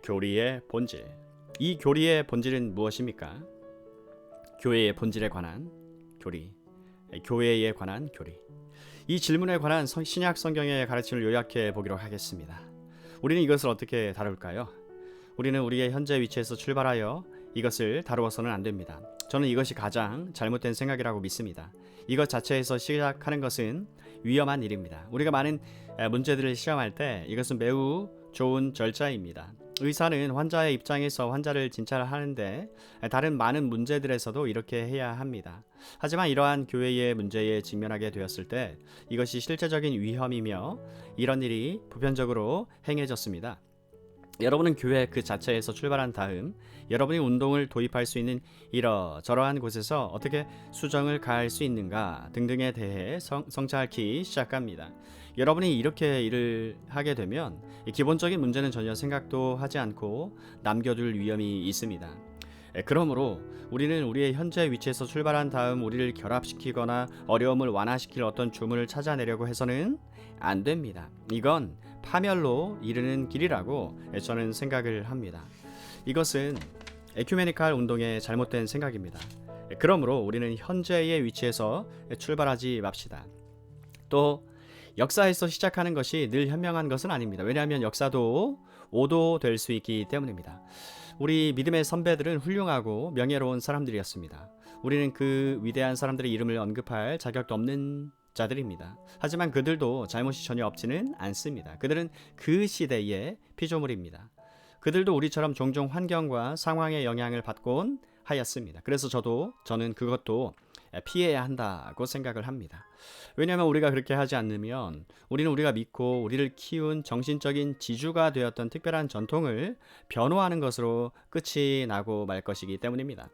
교리의 본질. 이 교리의 본질은 무엇입니까? 교회의 본질에 관한 교리, 교회에 관한 교리. 이 질문에 관한 신약 성경의 가르침을 요약해 보기로 하겠습니다. 우리는 이것을 어떻게 다룰까요? 우리는 우리의 현재 위치에서 출발하여 이것을 다루어서는 안 됩니다. 저는 이것이 가장 잘못된 생각이라고 믿습니다. 이것 자체에서 시작하는 것은 위험한 일입니다. 우리가 많은 문제들을 시험할 때 이것은 매우 좋은 절차입니다. 의사는 환자의 입장에서 환자를 진찰하는데 다른 많은 문제들에서도 이렇게 해야 합니다. 하지만 이러한 교회의 문제에 직면하게 되었을 때 이것이 실제적인 위험이며 이런 일이 보편적으로 행해졌습니다. 여러분은 교회 그 자체에서 출발한 다음 여러분이 운동을 도입할 수 있는 이러저러한 곳에서 어떻게 수정을 가할 수 있는가 등등에 대해 성찰하기 시작합니다. 여러분이 이렇게 일을 하게 되면 기본적인 문제는 전혀 생각도 하지 않고 남겨둘 위험이 있습니다. 그러므로 우리는 우리의 현재 위치에서 출발한 다음 우리를 결합시키거나 어려움을 완화시킬 어떤 주문을 찾아내려고 해서는 안 됩니다. 이건 파멸로 이르는 길이라고 저는 생각을 합니다. 이것은 에큐메니칼 운동의 잘못된 생각입니다. 그러므로 우리는 현재의 위치에서 출발하지 맙시다. 또 역사에서 시작하는 것이 늘 현명한 것은 아닙니다. 왜냐하면 역사도 오도될 수 있기 때문입니다. 우리 믿음의 선배들은 훌륭하고 명예로운 사람들이었습니다. 우리는 그 위대한 사람들의 이름을 언급할 자격도 없는 자들입니다. 하지만 그들도 잘못이 전혀 없지는 않습니다. 그들은 그 시대의 피조물입니다. 그들도 우리처럼 종종 환경과 상황의 영향을 받곤 하였습니다. 그래서 저는 그것도 피해야 한다고 생각을 합니다. 왜냐하면 우리가 그렇게 하지 않으면 우리는 우리가 믿고 우리를 키운 정신적인 지주가 되었던 특별한 전통을 변호하는 것으로 끝이 나고 말 것이기 때문입니다.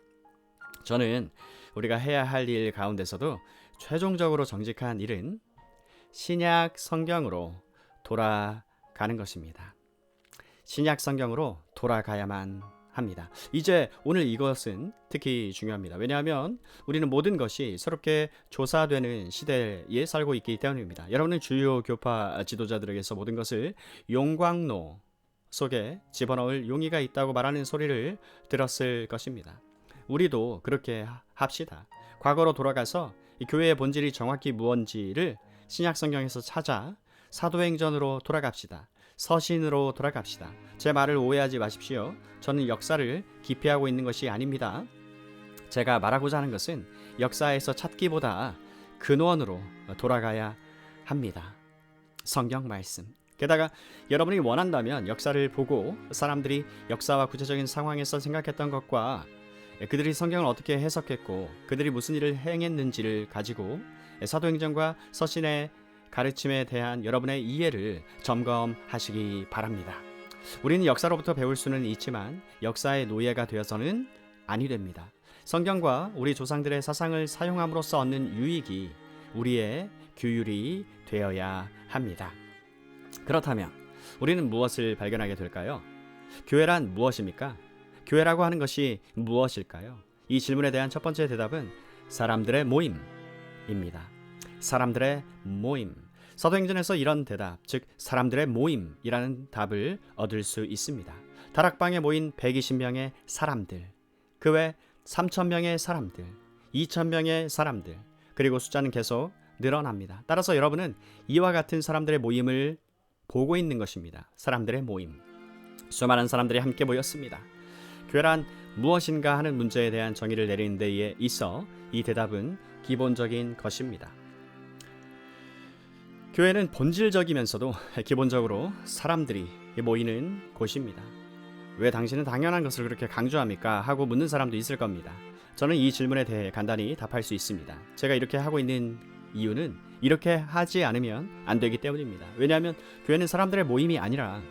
저는 우리가 해야 할 일 가운데서도 최종적으로 정직한 일은 신약 성경으로 돌아가는 것입니다. 신약 성경으로 돌아가야만 합니다. 이제 오늘 이것은 특히 중요합니다. 왜냐하면 우리는 모든 것이 새롭게 조사되는 시대에 살고 있기 때문입니다. 여러분은 주요 교파 지도자들에게서 모든 것을 용광로 속에 집어넣을 용의가 있다고 말하는 소리를 들었을 것입니다. 우리도 그렇게 합시다. 과거로 돌아가서 이 교회의 본질이 정확히 무엇인지를 신약 성경에서 찾아 사도행전으로 돌아갑시다. 서신으로 돌아갑시다. 제 말을 오해하지 마십시오. 저는 역사를 기피하고 있는 것이 아닙니다. 제가 말하고자 하는 것은 역사에서 찾기보다 근원으로 돌아가야 합니다. 성경 말씀. 게다가 여러분이 원한다면 역사를 보고 사람들이 역사와 구체적인 상황에서 생각했던 것과 그들이 성경을 어떻게 해석했고 그들이 무슨 일을 행했는지를 가지고 사도행전과 서신의 가르침에 대한 여러분의 이해를 점검하시기 바랍니다. 우리는 역사로부터 배울 수는 있지만 역사의 노예가 되어서는 아니 됩니다. 성경과 우리 조상들의 사상을 사용함으로써 얻는 유익이 우리의 규율이 되어야 합니다. 그렇다면 우리는 무엇을 발견하게 될까요? 교회란 무엇입니까? 교회라고 하는 것이 무엇일까요? 이 질문에 대한 첫 번째 대답은 사람들의 모임입니다. 사람들의 모임. 사도행전에서 이런 대답, 즉 사람들의 모임이라는 답을 얻을 수 있습니다. 다락방에 모인 120명의 사람들, 그 외 3,000명의 사람들, 2,000명의 사람들, 그리고 숫자는 계속 늘어납니다. 따라서 여러분은 이와 같은 사람들의 모임을 보고 있는 것입니다. 사람들의 모임. 수많은 사람들이 함께 모였습니다. 교회란 무엇인가 하는 문제에 대한 정의를 내리는 데에 있어 이 대답은 기본적인 것입니다. 교회는 본질적이면서도 기본적으로 사람들이 모이는 곳입니다. 왜 당신은 당연한 것을 그렇게 강조합니까? 하고 묻는 사람도 있을 겁니다. 저는 이 질문에 대해 간단히 답할 수 있습니다. 제가 이렇게 하고 있는 이유는 이렇게 하지 않으면 안 되기 때문입니다. 왜냐하면 교회는 사람들의 모임이 아니라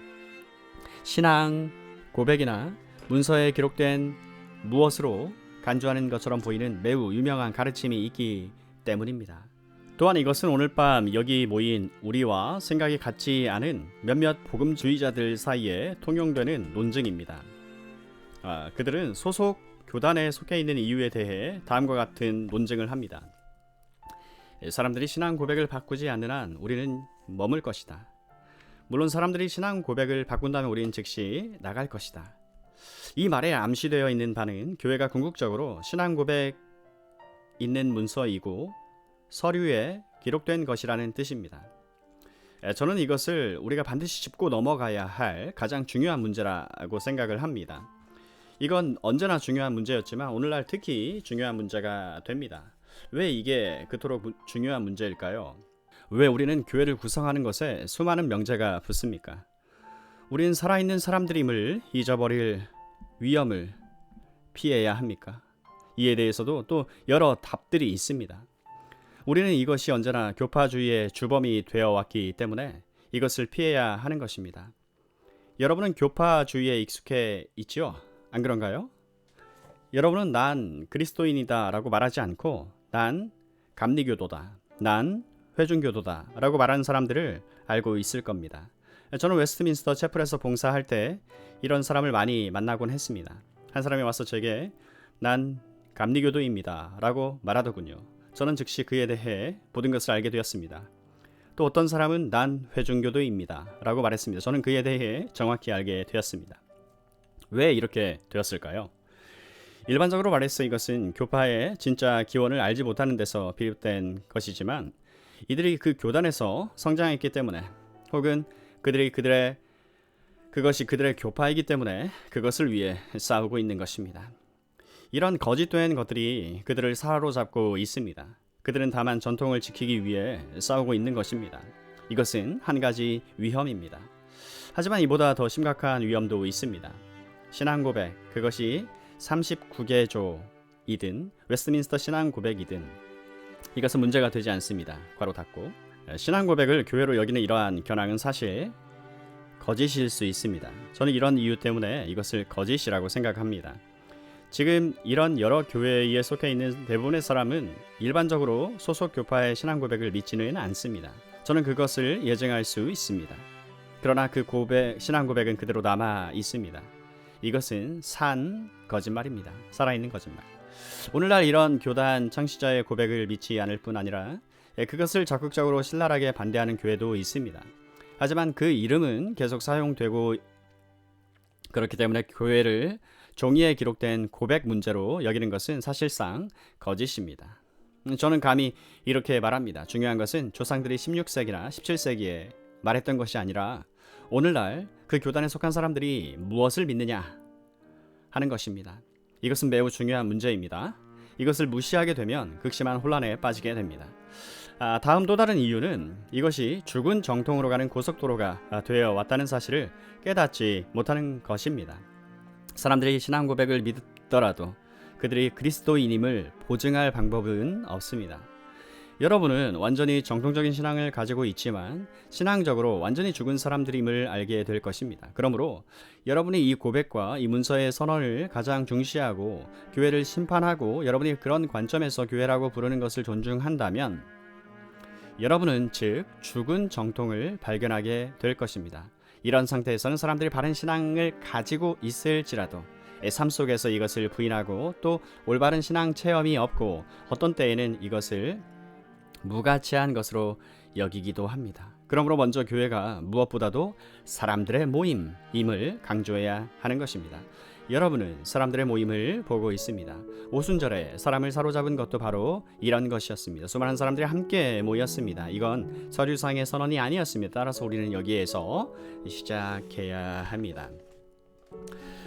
신앙 고백이나 문서에 기록된 무엇으로 간주하는 것처럼 보이는 매우 유명한 가르침이 있기 때문입니다. 또한 이것은 오늘 밤 여기 모인 우리와 생각이 같지 않은 몇몇 복음주의자들 사이에 통용되는 논증입니다. 그들은 소속 교단에 속해 있는 이유에 대해 다음과 같은 논증을 합니다. 사람들이 신앙 고백을 바꾸지 않는 한 우리는 머물 것이다. 물론 사람들이 신앙 고백을 바꾼다면 우리는 즉시 나갈 것이다. 이 말에 암시되어 있는 바는 교회가 궁극적으로 신앙 고백 있는 문서이고 서류에 기록된 것이라는 뜻입니다. 저는 이것을 우리가 반드시 짚고 넘어가야 할 가장 중요한 문제라고 생각을 합니다. 이건 언제나 중요한 문제였지만 오늘날 특히 중요한 문제가 됩니다. 왜 이게 그토록 중요한 문제일까요? 왜 우리는 교회를 구성하는 것에 수많은 명제가 붙습니까? 우리는 살아있는 사람들임을 잊어버릴 위험을 피해야 합니까? 이에 대해서도 또 여러 답들이 있습니다. 우리는 이것이 언제나 교파주의의 주범이 되어 왔기 때문에 이것을 피해야 하는 것입니다. 여러분은 교파주의에 익숙해 있지요? 안 그런가요? 여러분은 난 그리스도인이다 라고 말하지 않고 난 감리교도다, 난 회중교도다 라고 말하는 사람들을 알고 있을 겁니다. 저는 웨스트민스터 채플에서 봉사할 때 이런 사람을 많이 만나곤 했습니다. 한 사람이 와서 제게 난 감리교도입니다 라고 말하더군요. 저는 즉시 그에 대해 모든 것을 알게 되었습니다. 또 어떤 사람은 난 회중교도입니다 라고 말했습니다. 저는 그에 대해 정확히 알게 되었습니다. 왜 이렇게 되었을까요? 일반적으로 말해서 이것은 교파의 진짜 기원을 알지 못하는 데서 비롯된 것이지만 이들이 그 교단에서 성장했기 때문에 혹은 그것이 그들의 교파이기 때문에 그것을 위해 싸우고 있는 것입니다. 이런 거짓된 것들이 그들을 사로잡고 있습니다. 그들은 다만 전통을 지키기 위해 싸우고 있는 것입니다. 이것은 한 가지 위험입니다. 하지만 이보다 더 심각한 위험도 있습니다. 신앙 고백, 그것이 39개조이든 웨스트민스터 신앙 고백이든 이것은 문제가 되지 않습니다. 괄호 닫고. 신앙 고백을 교회로 여기는 이러한 견항은 사실 거짓일 수 있습니다. 저는 이런 이유 때문에 이것을 거짓이라고 생각합니다. 지금 이런 여러 교회에 속해 있는 대부분의 사람은 일반적으로 소속 교파의 신앙 고백을 믿지는 않습니다. 저는 그것을 예증할 수 있습니다. 그러나 그 신앙 고백은 그대로 남아 있습니다. 이것은 산 거짓말입니다. 살아있는 거짓말. 오늘날 이런 교단 창시자의 고백을 믿지 않을 뿐 아니라 그것을 적극적으로 신랄하게 반대하는 교회도 있습니다. 하지만 그 이름은 계속 사용되고 그렇기 때문에 교회를 종이에 기록된 고백 문제로 여기는 것은 사실상 거짓입니다. 저는 감히 이렇게 말합니다. 중요한 것은 조상들이 16세기나 17세기에 말했던 것이 아니라 오늘날 그 교단에 속한 사람들이 무엇을 믿느냐 하는 것입니다. 이것은 매우 중요한 문제입니다. 이것을 무시하게 되면 극심한 혼란에 빠지게 됩니다. 다음 또 다른 이유는 이것이 죽은 정통으로 가는 고속도로가 되어 왔다는 사실을 깨닫지 못하는 것입니다. 사람들이 신앙 고백을 믿더라도 그들이 그리스도인임을 보증할 방법은 없습니다. 여러분은 완전히 정통적인 신앙을 가지고 있지만 신앙적으로 완전히 죽은 사람들임을 알게 될 것입니다. 그러므로 여러분이 이 고백과 이 문서의 선언을 가장 중시하고 교회를 심판하고 여러분이 그런 관점에서 교회라고 부르는 것을 존중한다면 여러분은 즉 죽은 정통을 발견하게 될 것입니다. 이런 상태에서는 사람들이 바른 신앙을 가지고 있을지라도 삶 속에서 이것을 부인하고 또 올바른 신앙 체험이 없고 어떤 때에는 이것을 무가치한 것으로 여기기도 합니다. 그러므로 먼저 교회가 무엇보다도 사람들의 모임임을 강조해야 하는 것입니다. 여러분은 사람들의 모임을 보고 있습니다. 오순절에 사람을 사로잡은 것도 바로 이런 것이었습니다. 수많은 사람들이 함께 모였습니다. 이건 서류상의 선언이 아니었습니다. 따라서 우리는 여기에서 시작해야 합니다.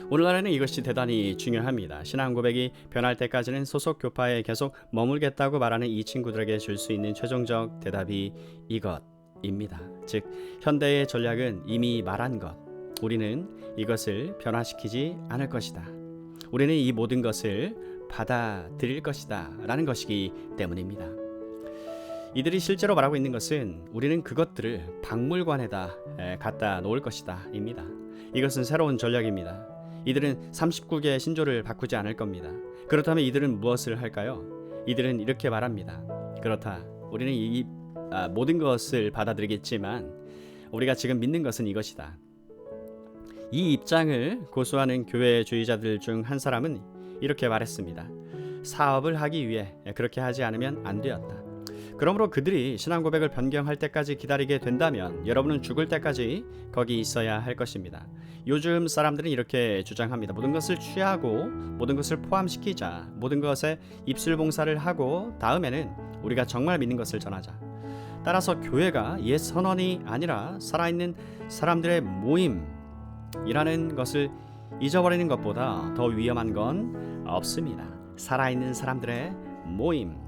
오늘날에는 이것이 대단히 중요합니다. 신앙 고백이 변할 때까지는 소속 교파에 계속 머물겠다고 말하는 이 친구들에게 줄 수 있는 최종적 대답이 이것입니다. 즉 현대의 전략은 이미 말한 것. 우리는 이것을 변화시키지 않을 것이다. 우리는 이 모든 것을 받아들일 것이다 라는 것이기 때문입니다. 이들이 실제로 말하고 있는 것은 우리는 그것들을 박물관에다 갖다 놓을 것이다 입니다. 이것은 새로운 전략입니다. 이들은 39개의 신조를 바꾸지 않을 겁니다. 그렇다면 이들은 무엇을 할까요? 이들은 이렇게 말합니다. 그렇다. 우리는 이 모든 것을 받아들이겠지만 우리가 지금 믿는 것은 이것이다. 이 입장을 고수하는 교회주의자들 중 한 사람은 이렇게 말했습니다. 사업을 하기 위해 그렇게 하지 않으면 안 되었다. 그러므로 그들이 신앙 고백을 변경할 때까지 기다리게 된다면 여러분은 죽을 때까지 거기 있어야 할 것입니다. 요즘 사람들은 이렇게 주장합니다. 모든 것을 취하고 모든 것을 포함시키자. 모든 것에 입술 봉사를 하고 다음에는 우리가 정말 믿는 것을 전하자. 따라서 교회가 옛 선언이 아니라 살아있는 사람들의 모임이라는 것을 잊어버리는 것보다 더 위험한 건 없습니다. 살아있는 사람들의 모임.